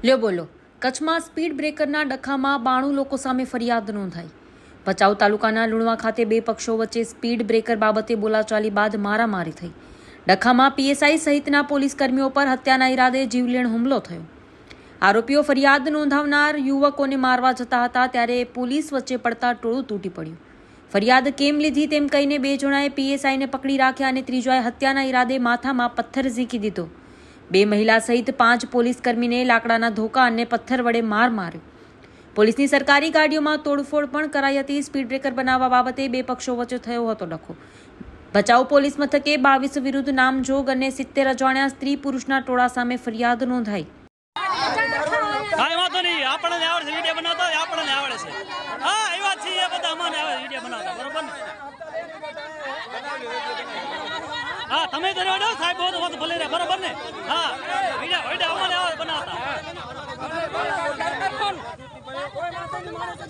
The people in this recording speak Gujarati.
લ્યો બોલો, કચ્છમાં સ્પીડ બ્રેકરના ડખામાં 92 લોકો સામે ફરિયાદ નોંધાઈ। ભચાઉ તાલુકાના લુણવા ખાતે બે પક્ષો વચ્ચે સ્પીડ બ્રેકર બાબતે બોલાચાલી બાદ મારામારી થઈ। ડખામાં પીએસઆઈ સહિતના પોલીસ કર્મીઓ પર હત્યાના ઈરાદે જીવલેણ હુમલો થયો। આરોપીઓ ફરિયાદ નોંધાવનાર યુવકોને મારવા જતા હતા ત્યારે પોલીસ વચ્ચે પડતા ટોળું તૂટી પડ્યું। ફરિયાદ કેમ લીધી તેમ કહીને બે જણાએ પીએસઆઈને પકડી રાખ્યા અને ત્રીજાએ હત્યાના ઈરાદે માથામાં પથ્થર ઝીકી દીધો। બે મહિલા સહિત 5 પોલીસ કર્મીને લાકડાના ધોકા અને પથ્થર વડે માર માર્યો। પોલીસની સરકારી ગાડીઓમાં તોડફોડ પણ કરાઈ હતી। સ્પીડ બ્રેકર બનાવવા બાબતે બે પક્ષો વચ્ચે થયો હતો ડખો। ભચાઉ પોલીસ મથકે 22 વિરુદ્ધ નામજોગ અને 70 અજાણ્યા સ્ત્રી પુરુષના ટોળા સામે ફરિયાદ નોંધાઈ। કાઈ વાંધો નહીં, આપણને આવડે વિડિયો બનાવતા, આપણને આવડે છે। હા એ વાત છે, એ બધા અમને આવડે વિડિયો બનાવતા, બરોબર ને? હા તમે તો રેડો સાહેબ, બહુ તો ભલે રે, બરોબર ને? હા વિડિયો અમને આવડે બનાવતા। કોઈ માથે માણસ